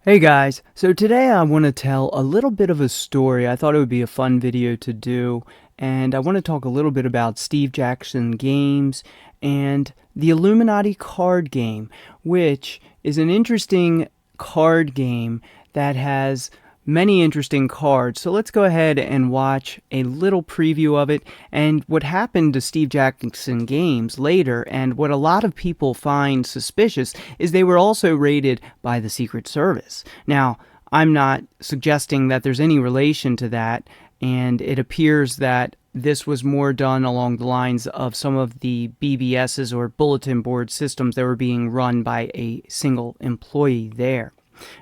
Hey guys, so today I want to tell a little bit of a story. I thought it would be a fun video to do, and I want to talk a little bit about Steve Jackson Games and the Illuminati Card Game, which is an interesting card game that has many interesting cards. So let's go ahead and watch a little preview of it and what happened to Steve Jackson Games later, and what a lot of people find suspicious is they were also raided by the Secret Service. Now, I'm not suggesting that there's any relation to that, and it appears that this was more done along the lines of some of the BBSs or bulletin board systems that were being run by a single employee there.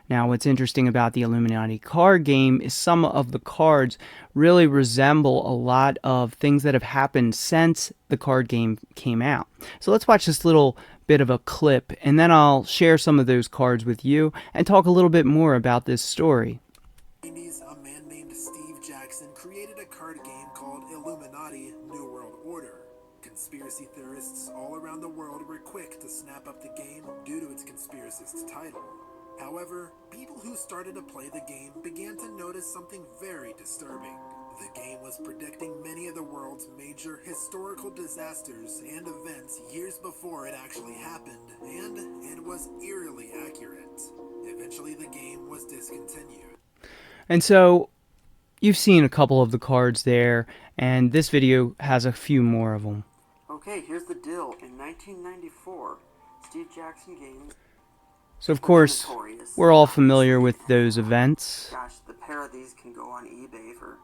Now, what's interesting about the Illuminati card game is some of the cards really resemble a lot of things that have happened since the card game came out. So let's watch this little bit of a clip, and then I'll share some of those cards with you and talk a little bit more about this story. In the 90s, a man named Steve Jackson created a card game called Illuminati New World Order. Conspiracy theorists all around the world were quick to snap up the game due to its conspiracist title. However, people who started to play the game began to notice something very disturbing. The game was predicting many of the world's major historical disasters and events years before it actually happened, and it was eerily accurate. Eventually, the game was discontinued. And so you've seen a couple of the cards there, and this video has a few more of them. Okay, here's the deal. In 1994, Steve Jackson Games... So of course, we're all familiar with those events. Gosh, the pair of these can go on eBay for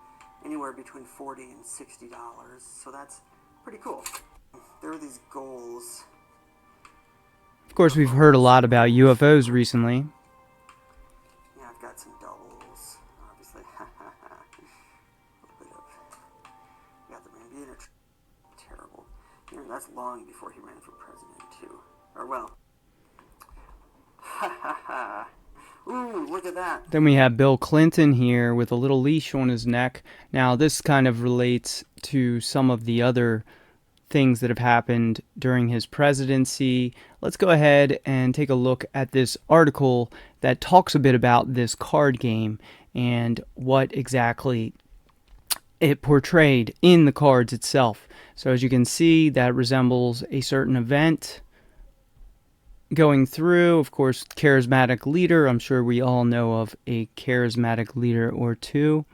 anywhere between $40 and $60, so that's pretty cool. There are these goals. Of course, we've heard a lot about UFOs recently. Yeah, I've got some doubles, obviously. A little bit of... Got the Rambina. Terrible. You know, that's long before he ran for president, too. Or, well... Ooh, look at that. Then we have Bill Clinton here with a little leash on his neck. Now, this kind of relates to some of the other things that have happened during his presidency. Let's go ahead and take a look at this article that talks a bit about this card game and what exactly it portrayed in the cards itself. So as you can see, that resembles a certain event going through. Of course, charismatic leader. I'm sure we all know of a charismatic leader or two.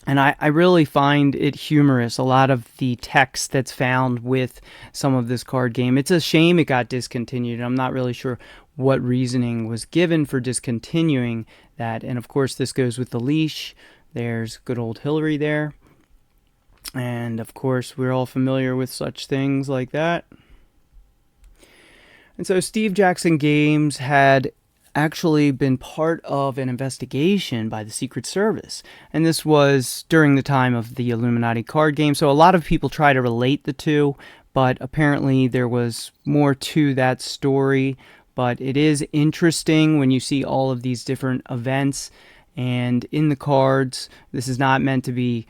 And I really find it humorous, a lot of the text that's found with some of this card game. It's a shame it got discontinued. I'm not really sure what reasoning was given for discontinuing that. And of course, this goes with the leash. There's good old Hillary there. And of course, we're all familiar with such things like that. And so Steve Jackson Games had actually been part of an investigation by the Secret Service. And this was during the time of the Illuminati card game. So a lot of people try to relate the two, but apparently there was more to that story. But it is interesting when you see all of these different events and in the cards. This is not meant to be,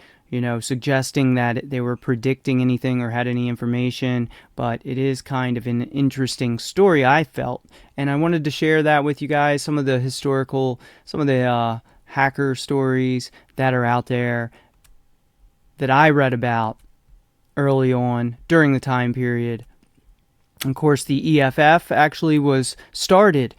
suggesting that they were predicting anything or had any information, but it is kind of an interesting story, I felt. And I wanted to share that with you guys, some of the hacker stories that are out there that I read about early on during the time period. Of course, the EFF actually was started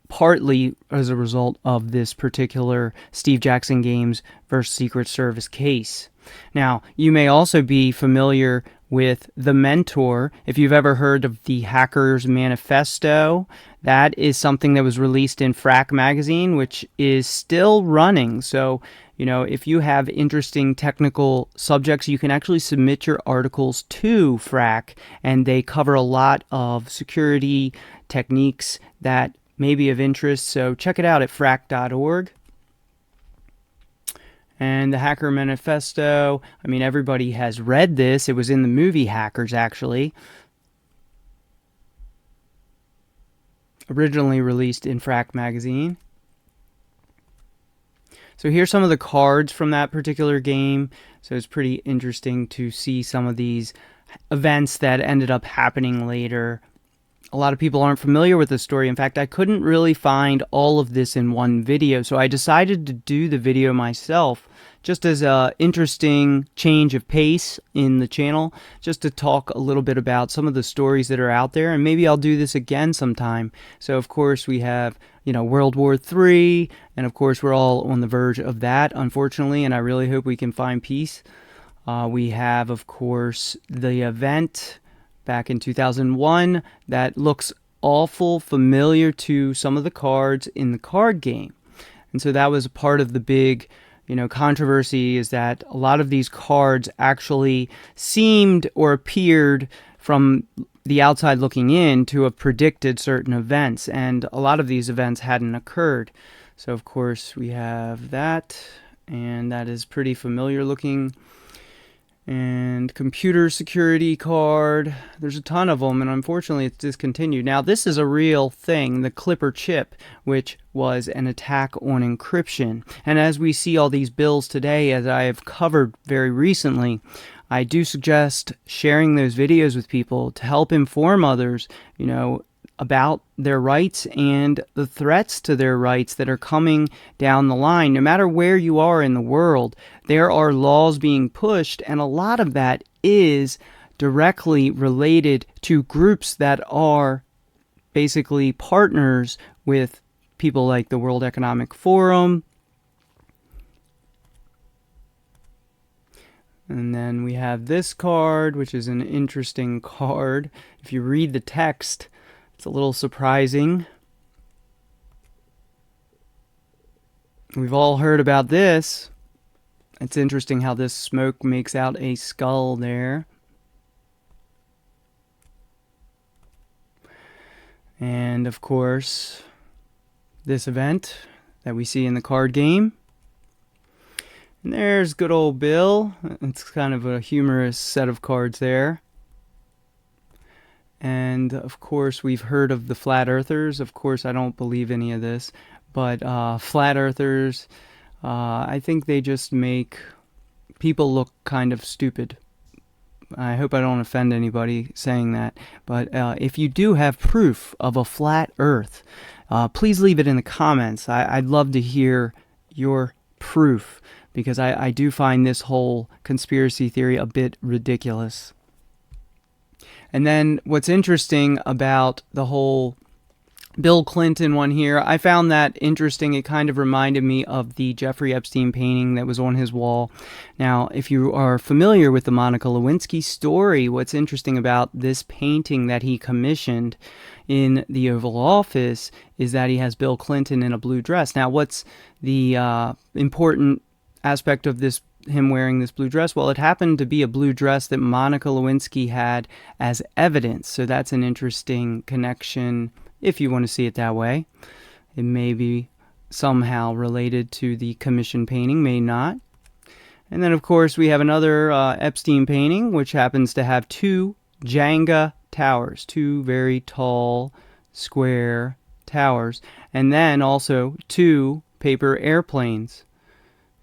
partly as a result of this particular Steve Jackson Games versus Secret Service case. Now, you may also be familiar with The Mentor. If you've ever heard of the Hackers Manifesto, that is something that was released in Frack magazine, which is still running. So, if you have interesting technical subjects, you can actually submit your articles to Frack, and they cover a lot of security techniques that may be of interest. So check it out at frack.org. And the Hacker Manifesto, everybody has read this. It was in the movie Hackers, actually. Originally released in Frack magazine. So here's some of the cards from that particular game. So it's pretty interesting to see some of these events that ended up happening later. a lot of people aren't familiar with this story. In fact, I couldn't really find all of this in one video, so I decided to do the video myself, just as a interesting change of pace in the channel, just to talk a little bit about some of the stories that are out there, and maybe I'll do this again sometime. So of course we have, World War III, and of course we're all on the verge of that, unfortunately, and I really hope we can find peace. We have, of course, the event back in 2001 that looks awful familiar to some of the cards in the card game. And so that was part of the big, controversy, is that a lot of these cards actually seemed or appeared from the outside looking in to have predicted certain events, and a lot of these events hadn't occurred. So of course we have that, and that is pretty familiar looking. And computer security card. There's a ton of them, and unfortunately it's discontinued. Now this is a real thing, the Clipper chip, which was an attack on encryption. And as we see all these bills today, as I have covered very recently, I do suggest sharing those videos with people to help inform others, about their rights and the threats to their rights that are coming down the line. No matter where you are in the world, there are laws being pushed, and a lot of that is directly related to groups that are basically partners with people like the World Economic Forum. And then we have this card, which is an interesting card. If you read the text, it's a little surprising. We've all heard about this. It's interesting how this smoke makes out a skull there. And of course, this event that we see in the card game. And there's good old Bill. It's kind of a humorous set of cards there. And of course we've heard of the flat earthers. Of course I don't believe any of this, but flat earthers, I think they just make people look kind of stupid. I hope I don't offend anybody saying that, but if you do have proof of a flat earth, please leave it in the comments. I'd love to hear your proof, because I do find this whole conspiracy theory a bit ridiculous. And then what's interesting about the whole Bill Clinton one here, I found that interesting. It kind of reminded me of the Jeffrey Epstein painting that was on his wall. Now, if you are familiar with the Monica Lewinsky story, what's interesting about this painting that he commissioned in the Oval Office is that he has Bill Clinton in a blue dress. Now, what's the important aspect of this, him wearing this blue dress? Well, it happened to be a blue dress that Monica Lewinsky had as evidence. So that's an interesting connection, if you want to see it that way. It may be somehow related to the commission painting, may not. And then of course we have another Epstein painting, which happens to have two Jenga towers, two very tall square towers, and then also two paper airplanes.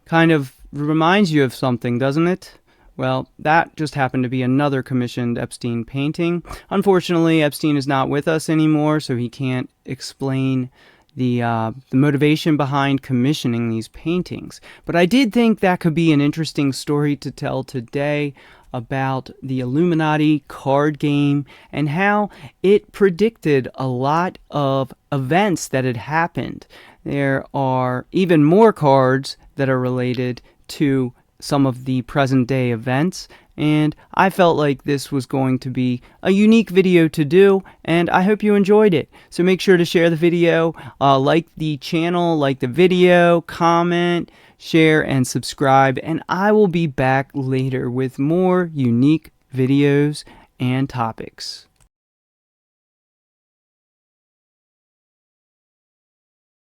Kind of reminds you of something, doesn't it? Well, that just happened to be another commissioned Epstein painting. Unfortunately, Epstein is not with us anymore, so he can't explain the motivation behind commissioning these paintings. But I did think that could be an interesting story to tell today about the Illuminati card game and how it predicted a lot of events that had happened. There are even more cards that are related to some of the present day events, and I felt like this was going to be a unique video to do, and I hope you enjoyed it. So make sure to share the video, like the channel, like the video, comment, share, and subscribe, and I will be back later with more unique videos and topics.